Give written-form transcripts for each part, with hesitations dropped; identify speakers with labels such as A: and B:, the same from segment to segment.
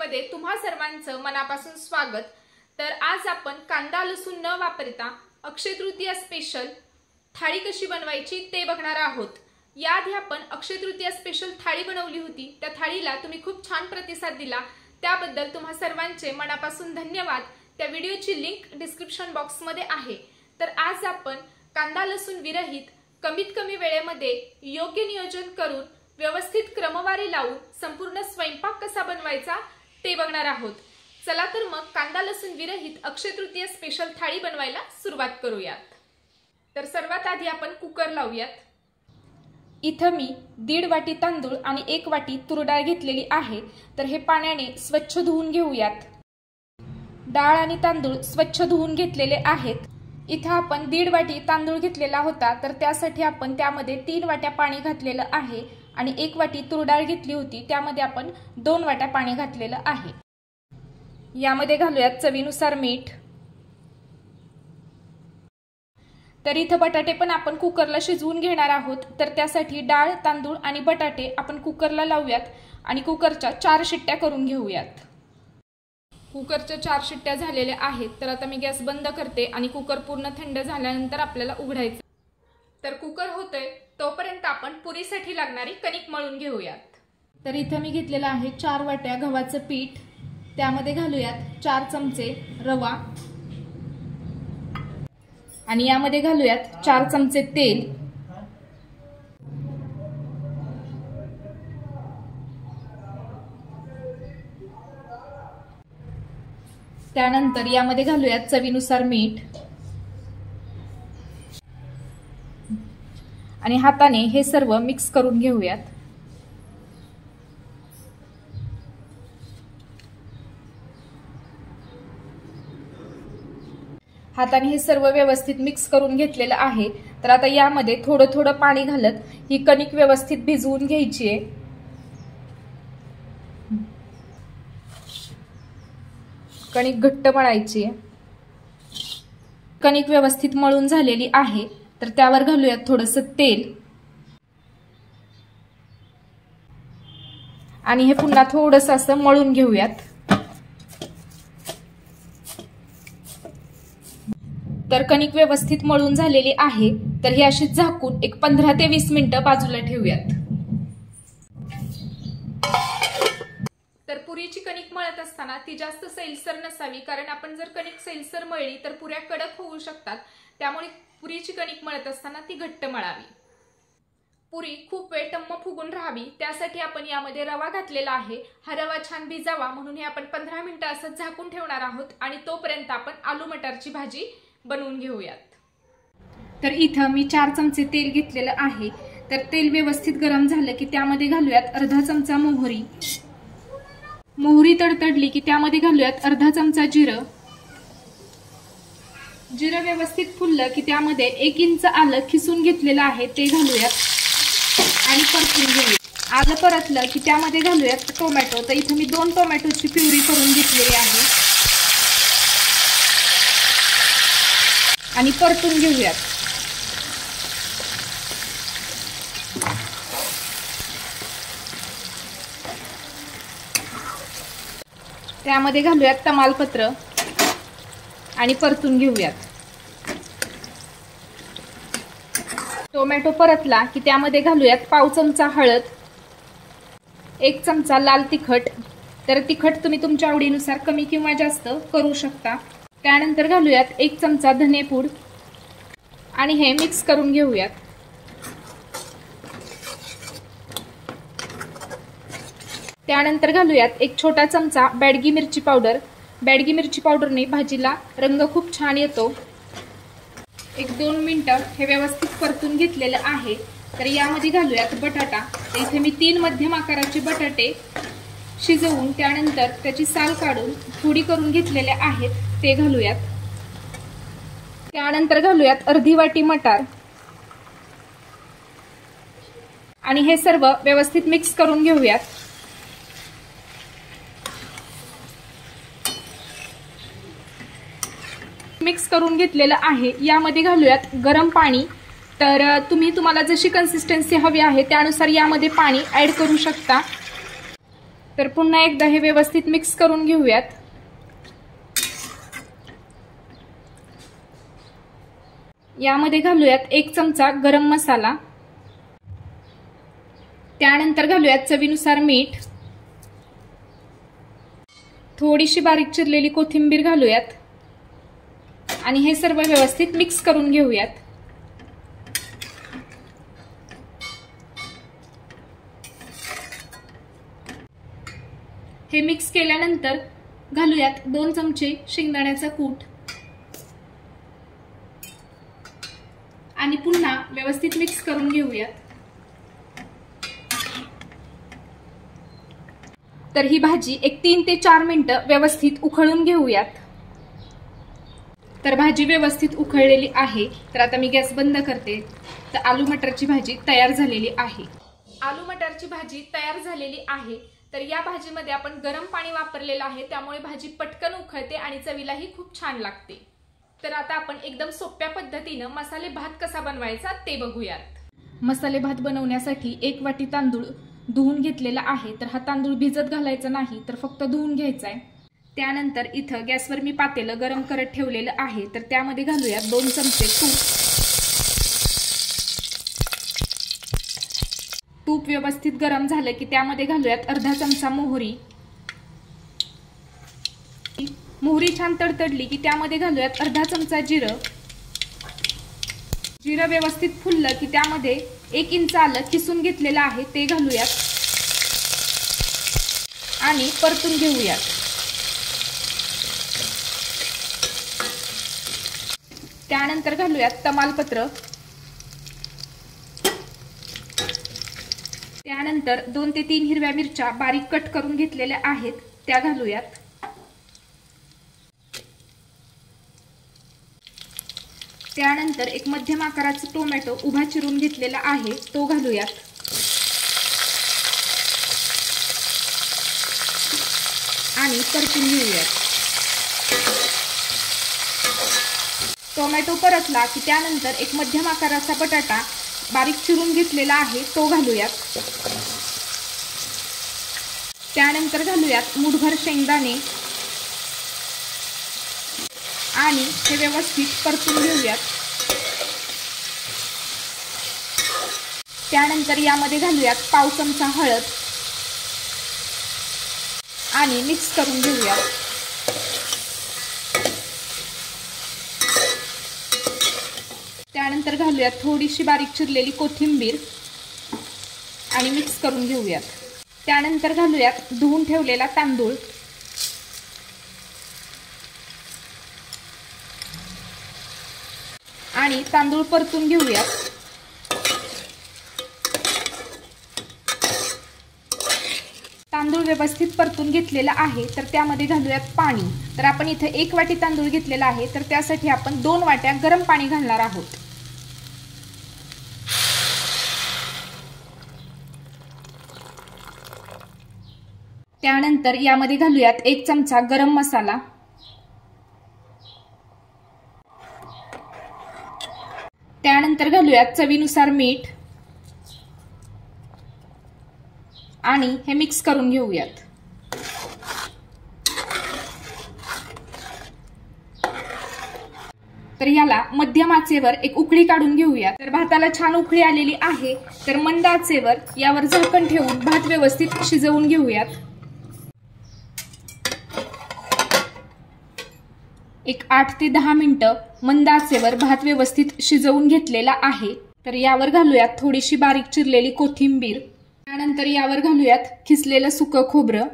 A: रेसिपीमध्ये तुम्हा सर्वांचं मनापासून स्वागत। तर आज आपण कांदा लसूण न वापरता अक्षय तृतीया स्पेशल थाळी कशी बनवायची ते बघणार आहोत। याआधी आपण अक्षय तृतीया स्पेशल थाळी बनवली होती। त्या थाळीला तुम्ही खूप छान प्रतिसाद दिला, त्याबद्दल तुम्हा सर्वांचे मनापासून धन्यवाद। त्या व्हिडिओची लिंक डिस्क्रिप्शन बॉक्स मध्ये आहे। तर आज आपण कांदा लसूण विरहित कमीत कमी वेळेमध्ये योग्य नियोजन करून व्यवस्थित क्रमवारी लावून संपूर्ण स्वयंपाक कसा बनवायचा ते बघणार आहोत। चला तर मग कांदा लसूण विरहित अक्षय तृतीया स्पेशल थाळी बनवायला सुरुवात करूयात। तर सर्वात आधी आपण कुकर लावूयात। इथं मी 1.5 वाटी तांदूळ आणि 1 वाटी तूर डाळ घेतलेली आहे। तर हे पाण्याने स्वच्छ धुवून घेऊयात। डाळ आणि तांदूळ स्वच्छ धुवून घेतलेले आहेत। इथं आपण 1.5 वाटी तांदूळ घेतलेला होता, तर त्यासाठी आपण त्यामध्ये 3 वाट्या पाणी घातलेलं आहे आणि 1 वाटी तूर डाळ घेतली होती, त्यामध्ये आपण 2 वाट्या पाणी घातलेलं आहे। यामध्ये घालूयात चवीनुसार मीठ। तर इथं बटाटे पण आपण कुकरला शिजवून घेणार आहोत। तर त्यासाठी डाळ, तांदूळ आणि बटाटे आपण कुकरला लावूयात आणि कुकरच्या 4 शिट्ट्या करून घेऊयात। कुकरच्या 4 शिट्ट्या झालेल्या आहेत। तर आता मी गॅस बंद करते आणि कुकर पूर्ण थंड झाल्यानंतर आपल्याला उघडायचं। तर कुकर होतोय तोपर्यंत आपण पुरीसाठी लागणारी कणिक मळून घेऊयात। तर इथं मी घेतलेला आहे 4 वाट्या गव्हाचं पीठ। त्यामध्ये घालूयात 4 चमचे रवा आणि यामध्ये घालूयात 4 चमचे तेल। त्यानंतर यामध्ये घालूयात चवीनुसार मीठ आणि हाताने हे सर्व मिक्स करून घेऊयात। हाताने हे सर्व व्यवस्थित मिक्स करून घेतलेलं आहे। तर आता यामध्ये थोडं थोडं पाणी घालत ही कणिक व्यवस्थित भिजवून घ्यायची आहे। कणिक घट्ट मळायची आहे। कणिक व्यवस्थित मळून झालेली आहे। तर त्यावर घालूयात थोडंसं तेल आणि हे पुन्हा थोडंसं असं मळून घेऊयात। तर कणिक व्यवस्थित मळून झालेली आहे। तर ही अशी झाकून एक 15 ते 20 मिनिटं बाजूला ठेवूयात। तर पुरीची कणिक मळत असताना ती जास्त सैलसर नसावी, कारण आपण जर कणिक सैलसर मळली तर पुऱ्या कडक होऊ शकतात। त्यामुळे पुरीची कणिक मळत असताना ती घट्ट मळावी। पुरी खूप वेळ टम्म फुगून राहावी त्यासाठी आपण यामध्ये रवा घातलेला आहे। हा रवा छान भिजावा म्हणून हे आपण 15 मिनिटं असं झाकून ठेवणार आहोत आणि तोपर्यंत आपण आलू मटारची भाजी बनवून घेऊयात। तर इथं मी 4 चमचे तेल घेतलेलं आहे। तर तेल व्यवस्थित गरम झालं की त्यामध्ये घालूयात अर्धा चमचा मोहरी। मोहरी तडतडली की त्यामध्ये घालूयात अर्धा चमचा जिरं। जिरं व्यवस्थित फुललं की त्यामध्ये 1 इंच आलं खिसून घेतलेलं आहे ते घालूयात आणि परतून घेऊयात। आलं परतलं की त्यामध्ये घालूयात टोमॅटो। तर इथे मी 2 टोमॅटोची प्युरी करून घेतलेली आहे आणि परतून घेऊयात। त्यामध्ये घालूयात तमालपत्र आणि परतून घेऊयात। टोमॅटो परतला की त्यामध्ये घालूयात पाव चमचा हळद, 1 चमचा लाल तिखट। तर तिखट तुम्ही तुमच्या आवडीनुसार कमी किंवा जास्त करू शकता। त्यानंतर घालूयात 1 चमचा धनेपूड आणि हे मिक्स करून घेऊयात। त्यानंतर घालूयात 1 छोटा चमचा बेडगी मिरची पावडर। बेडगी मिरची पावडरने भाजीला रंग खूप छान येतो। 1-2 मिनिटं हे व्यवस्थित परतून घेतलेलं आहे। तर यामध्ये घालूयात बटाटा। तर इथे मी 3 मध्यम आकाराचे बटाटे शिजवून त्यानंतर त्याची साल काढून थोडी करून घेतलेले आहेत ते घालूयात। त्यानंतर घालूयात अर्धी वाटी मटार आणि हे सर्व व्यवस्थित मिक्स करून घेऊयात। मिक्स करून घेतलेलं आहे। यामध्ये घालूयात गरम पाणी। तर तुम्हाला जशी कन्सिस्टन्सी हवी आहे त्यानुसार यामध्ये पाणी ऍड करू शकता। तर पुन्हा एकदा हे व्यवस्थित मिक्स करून घेऊयात. यामध्ये घालूयात 1 चमचा गरम मसाला. त्यानंतर घालूयात चवीनुसार मीठ. थोडीशी बारीक चिरलेली कोथिंबीर घालूयात आणि हे सर्व व्यवस्थित मिक्स करून घेऊयात. हे मिक्स केल्यानंतर घालूयात 2 चमचे शेंगदाण्याचा कूट आणि पुन्हा व्यवस्थित मिक्स करून घेऊयात. तर ही भाजी एक 3 ते 4 मिनिटं व्यवस्थित उकळून घेऊयात. तर भाजी व्यवस्थित उकळलेली आहे. तर आता मी गॅस बंद करते. तर आलू मटरची भाजी तयार झालेली आहे. आलू मटरची भाजी तयार झालेली आहे. तर या भाजीमध्ये आपण गरम पाणी वापरलेलं आहे, त्यामुळे भाजी पटकन उकळते आणि चवीलाही खूप छान लागते. तर आता आपण एकदम सोप्या पद्धतीने मसाले भात कसा बनवायचा ते बघूयात. मसाले भात बनवण्यासाठी 1 वाटी तांदूळ धुवून घेतलेला आहे. तर हा तांदूळ भिजत घालायचा नाही, तर फक्त धुवून घ्यायचा आहे. त्यानंतर इथं गॅसवर मी पातेलं गरम करत ठेवलेलं आहे. तर त्यामध्ये घालूयात 2 चमचे तूप. तूप व्यवस्थित गरम झालं की त्यामध्ये घालूयात अर्धा चमचा मोहरी. मोहरी छान तडतडली की त्यामध्ये घालूयात अर्धा चमचा जिरं. जिरं व्यवस्थित फुललं की त्यामध्ये 1 इंच आलं किसून घेतलेलं आहे ते घालूयात आणि परतून घेऊयात. त्यानंतर घालूयात तमालपत्र. त्यानंतर 2 ते 3 हिरव्या मिरच्या बारीक कट करून घेतलेल्या आहेत त्या घालूयात. त्यानंतर एक मध्यम आकाराचा टोमॅटो उभा चिरून घेतलेला आहे तो घालूयात. आणि परतून घेऊयात. टोमॅटो परतला की त्यानंतर एक मध्यम आकाराचा बटाटा बारीक चिरून घेतलेला आहे तो घालूयात. त्यानंतर घालूयात मुठभर शेंगदाणे आणि हे व्यवस्थित परतून घेऊयात. त्यानंतर यामध्ये घालूयात पाव चमचा हळद आणि मिक्स करून घेऊयात. त्यानंतर घालूयात थोडीशी बारीक चिरलेली कोथिंबीर आणि मिक्स करून घेऊयात. त्यानंतर घालूयात धुवून ठेवलेला तांदूळ आणि तांदूळ परतून घेऊयात. तांदूळ व्यवस्थित परतून घेतलेला आहे. तर त्यामध्ये घालूयात पाणी. तर आपण इथे 1 वाटी तांदूळ घेतलेला आहे, तर त्यासाठी आपण 2 वाट्या गरम पाणी घालणार आहोत. त्यानंतर यामध्ये घालूयात 1 चमचा गरम मसाला. त्यानंतर घालूयात चवीनुसार मीठ आणि हे मिक्स करून घेऊयात. तर याला मध्यम आचेवर एक उकळी काढून घेऊया. तर भाताला छान उकळी आलेली आहे. तर मंद आचेवर यावर झाकण ठेवून भात व्यवस्थित शिजवून घेऊयात. एक 8 ते 10 मिनिटं मंद आचेवर भात व्यवस्थित शिजवून घेतलेला आहे. तर यावर घालूयात थोडीशी बारीक चिरलेली कोथिंबीर. त्यानंतर यावर घालूयात खिसलेलं सुकं खोबरं.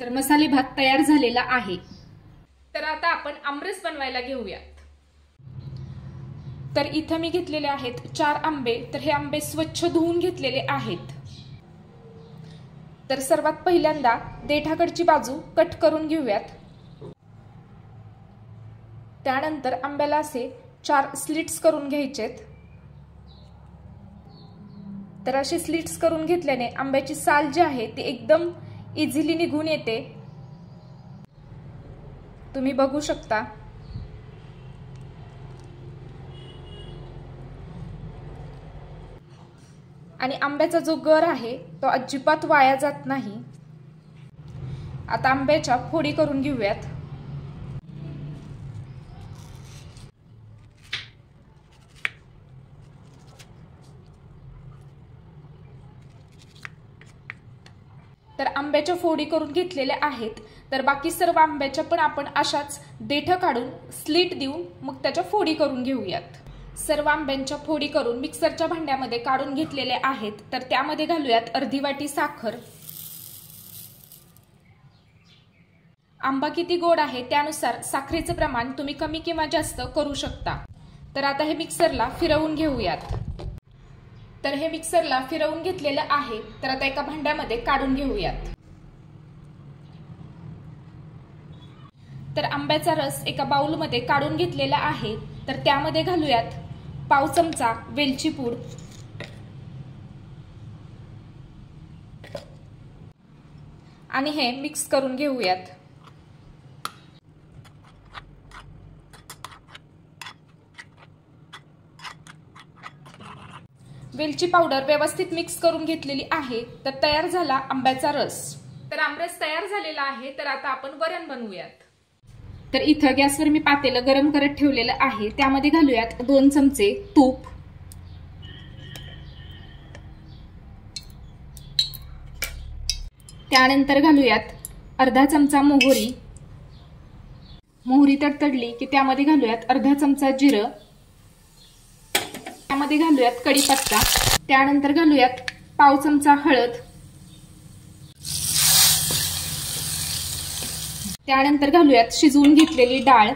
A: तर मसाले भात तयार झालेला आहे. तर आता आपण आमरस बनवायला घेऊयात. तर इथं मी घेतलेले आहेत 4 आंबे. तर हे आंबे स्वच्छ धुवून घेतलेले आहेत. तर सर्वात पहिल्यांदा देठाकडची बाजू कट करून घेऊयात. त्यानंतर आंब्याला असे 4 स्लिट्स करून घ्यायचेत. तर असे स्लिट्स करून घेतल्याने आंब्याची साल जी आहे ती एकदम इझिली निघून येते. तुम्ही बघू शकता. आणि आंब्याचा जो गर आहे तो अजिबात वाया जात नाही। आता आंब्याच्या फोडी करून घेऊयात। तर आंब्याच्या फोडी करून घेतलेल्या आहेत। तर बाकी सर्व आंब्याच्या पण आपण अशाच देठ काढून स्लिट देऊन मग त्याच्या फोडी करून घेऊयात। सर्व आंब्यांच्या फोडी करून मिक्सरच्या भांड्यामध्ये काढून घेतलेल्या आहेत। तर त्यामध्ये घालूयात अर्धी वाटी साखर। आंबा किती गोड आहे त्यानुसार साखरेचं प्रमाण तुम्ही कमी किंवा जास्त करू शकता। तर आता हे मिक्सरला फिरवून घेऊयात। तर हे मिक्सरला फिरवून घेतलेलं आहे। तर आता एका भांड्यामध्ये काढून घेऊयात। तर आंब्याचा रस एका बाउलमध्ये काढून घेतलेला आहे। तर त्यामध्ये घालूयात पाव चमचा वेलची पूड, आणि हे मिक्स करून घेऊयात। वेलची पावडर व्यवस्थित मिक्स करून घेतलेली आहे। तर तयार झाला आंब्याचा रस। तर आमरस तयार झालेला आहे। तर आता आपण वरण बनवूयात। तर इथं गॅसवर मी पातेलं गरम करत ठेवलेलं आहे। त्यामध्ये घालूयात 2 चमचे तूप, त्यानंतर घालूयात अर्धा चमचा मोहरी। मोहरी तडतडली की त्यामध्ये घालूयात अर्धा चमचा जिरं, त्यामध्ये घालूयात कढीपत्ता, त्यानंतर घालूयात पाव चमचा हळद, त्यानंतर घालूयात शिजवून घेतलेली डाळ,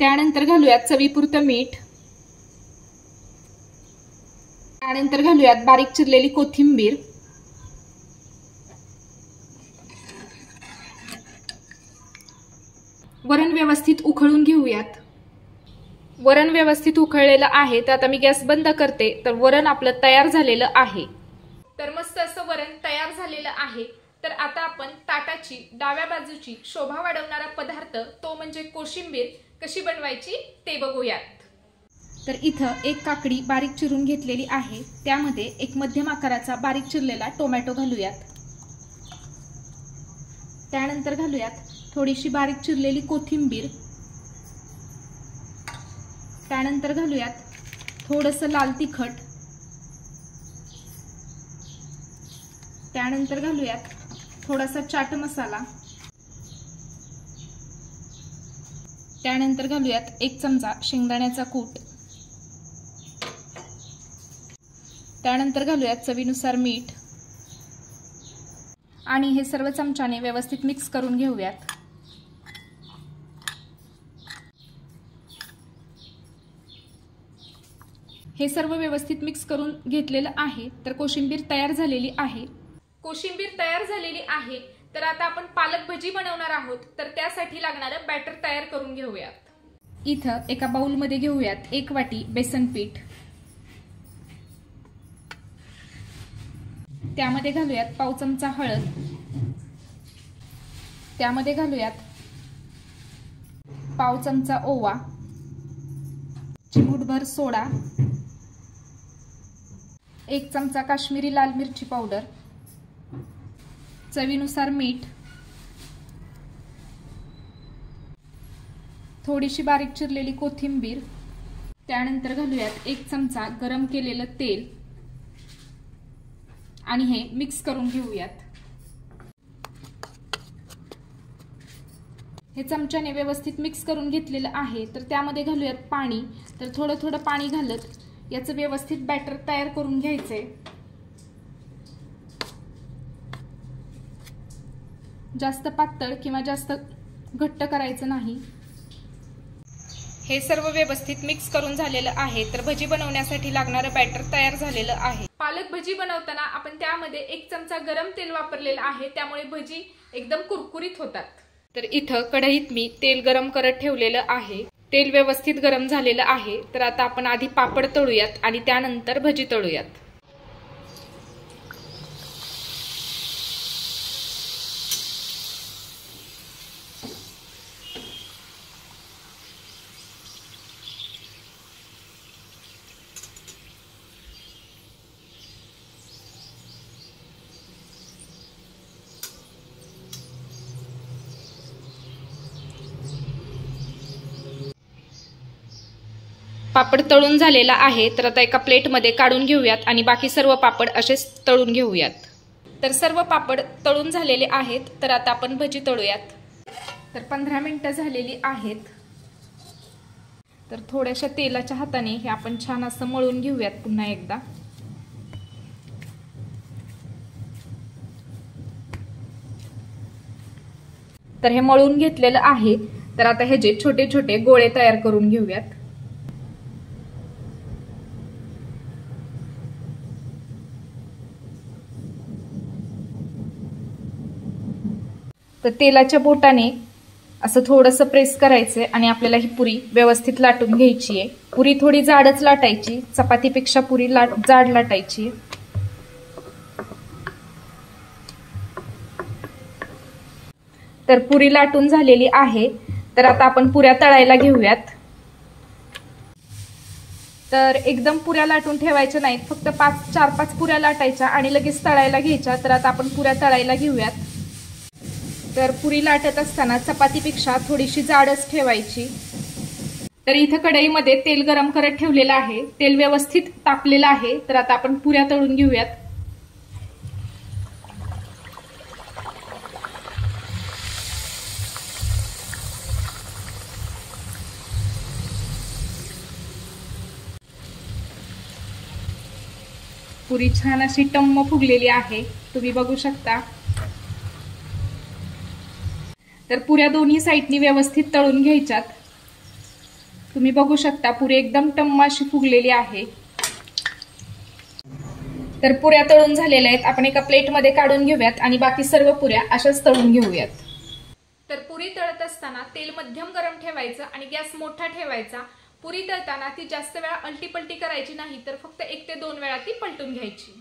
A: त्यानंतर घालूयात चवीपुरतं मीठ, त्यानंतर घालूयात बारीक चिरलेली कोथिंबीर, वरण व्यवस्थित उकळून घेऊयात। वरण व्यवस्थित उकळलेलं आहे। तर आता मी गॅस बंद करते। तर वरण आपलं तयार झालेलं आहे। तर मस्त असं वरण तयार झालेलं आहे। तर आता आपण ताटाची डाव्या बाजूची शोभा वाढवणारा पदार्थ तो म्हणजे कोशिंबीर कशी बनवायची ते बघूयात। तर इथं एक काकडी बारीक चिरून घेतलेली आहे। त्यामध्ये एक मध्यम आकाराचा बारीक चिरलेला टोमॅटो घालूयात, त्यानंतर घालूयात थोडीशी बारीक चिरलेली कोथिंबीर, त्यानंतर घालूयात थोडंसं लाल तिखट, त्यानंतर घालूयात थोडासा चाट मसाला, त्यानंतर घालूयात 1 चमचा शेंगदाण्याचा कूट, त्यानंतर घालूयात चवीनुसार मीठ, आणि हे सर्व चमच्याने व्यवस्थित मिक्स करून घेऊयात। हे सर्व व्यवस्थित मिक्स करून घेतलेलं आहे। तर कोशिंबीर तयार झालेली आहे। कोशिंबीर तयार झालेली आहे। तर आता आपण पालक भजी बनवणार आहोत। तर त्यासाठी लागणारं बॅटर तयार करून घेऊयात। इथं एका बाउलमध्ये घेऊयात 1 वाटी बेसन पीठ, त्यामध्ये घालूयात पाव चमचा हळद, त्यामध्ये घालूयात पाव चमचा ओवा, चिमूटभर सोडा, 1 चमचा काश्मीरी लाल मिरची पावडर, चवीनुसार मीठ, थोडीशी बारीक चिरलेली कोथिंबीर, त्यानंतर घालूयात 1 चमचा गरम केलेलं तेल, आणि हे मिक्स करून घेऊयात। हे चमच्याने व्यवस्थित मिक्स करून घेतलेलं आहे। तर त्यामध्ये घालूयात पाणी। तर थोडं थोडं पाणी घालत याचं व्यवस्थित बॅटर तयार करून घ्यायचंय। जास्त पातळ किंवा जास्त घट्ट करायचं नाही। हे सर्व व्यवस्थित मिक्स करून झालेलं आहे। तर भजी बनवण्यासाठी लागणारं बॅटर तयार झालेलं आहे। पालक भजी बनवताना आपण त्यामध्ये 1 चमचा गरम तेल वापरलेलं आहे। त्यामुळे भजी एकदम कुरकुरीत होतात। तर इथं कढईत मी तेल गरम करत ठेवलेलं आहे। तेल व्यवस्थित गरम झालेलं आहे। तर आता आपण आधी पापड तळूयात आणि त्यानंतर भजी तळूयात। पापड तळून झालेला आहे, तर आता एका प्लेटमध्ये काढून घेऊयात आणि बाकी सर्व पापड असेच तळून घेऊयात। तर सर्व पापड तळून झालेले आहेत, तर आता आपण भजी तळूयात। तर 15 मिनिटं झालेली आहेत। तर थोड्याशा तेलाच्या हाताने हे आपण छान असं मळून घेऊयात पुन्हा एकदा। तर हे मळून घेतलेलं आहे, तर आता हे जे छोटे छोटे गोळे तयार करून घेऊयात। तर तेलाच्या बोटाने असं थोडंसं प्रेस करायचंय आणि आपल्याला ही पुरी व्यवस्थित लाटून घ्यायची आहे। पुरी थोडी जाडच लाटायची, चपातीपेक्षा पुरी जाड लाटायची। तर पुरी लाटून झालेली आहे, तर आता आपण पुऱ्या तळायला घेऊयात। तर एकदम पुऱ्या लाटून ठेवायच्या नाहीत, फक्त 4-5 पुऱ्या लाटायच्या आणि लगेच तळायला घ्यायच्या। तर आता आपण पुऱ्या तळायला घेऊयात। तर पुरी लाटत असताना चपातीपेक्षा थोडीशी जाडच ठेवायची। तर इथं कढईमध्ये तेल गरम करत ठेवलेलं आहे, तेल व्यवस्थित तापलेलं आहे। तर आता आपण पुऱ्या तळून घेऊयात। पुरी छान अशी टम्म फुगलेली आहे, तुम्ही बघू शकता। तर पुऱ्या दोन्ही साइडनी व्यवस्थित तळून घ्यायच्यात। तुम्ही बघू शकता पुरी एकदम टम्म अशी फुगलेली आहे। तर पुऱ्या तळून झालेल्या आहेत, आपण एका प्लेटमध्ये काढून घेऊयात आणि बाकी सर्व पुऱ्या अशाच तळून घेऊयात। तर पुरी तळत असताना तेल मध्यम गरम ठेवायचं आणि गॅस मोठा ठेवायचा। पुरी तळताना ती जास्त वेळा अलटी-पलटी करायची नाही, तर फक्त 1 ते 2 वेळा ती पलटून घ्यायची।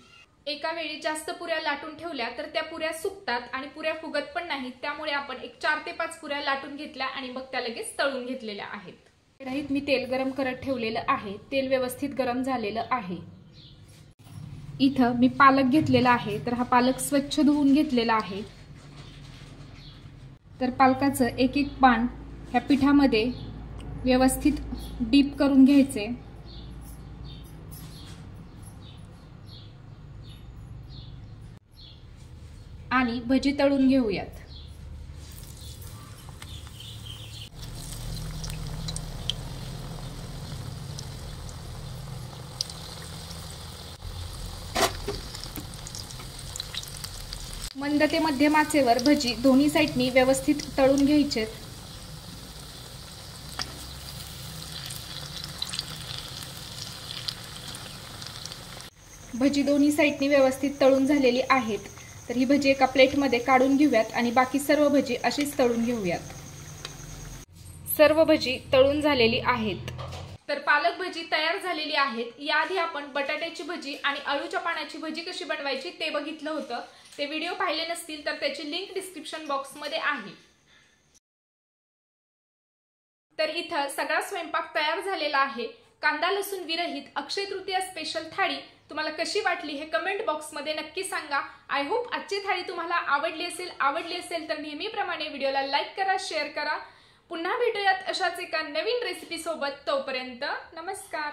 A: एका वेळी जास्त पुऱ्या लाटून ठेवल्या तर त्या पुऱ्या सुकतात आणि पुऱ्या फुगत पण नाहीत, त्यामुळे आपण 4 ते 5 पुऱ्या लाटून घेतल्या आणि मग त्या लगेच तळून घेतलेल्या आहेत। कढईत मी तेल गरम करत ठेवलेलं आहे, तेल व्यवस्थित गरम झालेलं आहे। इथं मी पालक घेतलेला आहे, तर हा पालक स्वच्छ धुवून घेतलेला आहे। तर पालकाचं एक पान ह्या पिठामध्ये व्यवस्थित डीप करून घ्यायचे आणि भजी तळून घेऊयात। मंद ते मध्यम आचेवर भजी दोन्ही साइडनी व्यवस्थित तळून घ्यायचे। भजी दोन्ही साइडनी व्यवस्थित तळून झालेली आहेत, तर ही भजी एका प्लेटमध्ये काढून घेऊयात आणि बाकी सर्व भजी अशीच तळून घेऊयात। सर्व भजी तळून झालेली आहेत। तर पालक भजी तयार झालेली आहेत। याआधी आपण बटाट्याची भजी आणि अळूच्या पानाची भजी कशी बनवायची ते बघितलं होतं। ते व्हिडिओ पाहिले नसतील तर त्याची लिंक डिस्क्रिप्शन बॉक्समध्ये आहे। तर इथं सगळा स्वयंपाक तयार झालेला आहे। कांदा लसूण विरहित अक्षय तृतीया स्पेशल थाळी तुम्हाला कशी वाटली हे कमेंट बॉक्समध्ये नक्की सांगा। आय होप आजची थाळी तुम्हाला आवडली असेल तर नेहमीप्रमाणे व्हिडिओला लाईक करा, शेअर करा। पुन्हा भेटूयात अशाच एका नवीन रेसिपी सोबत। तोपर्यंत नमस्कार।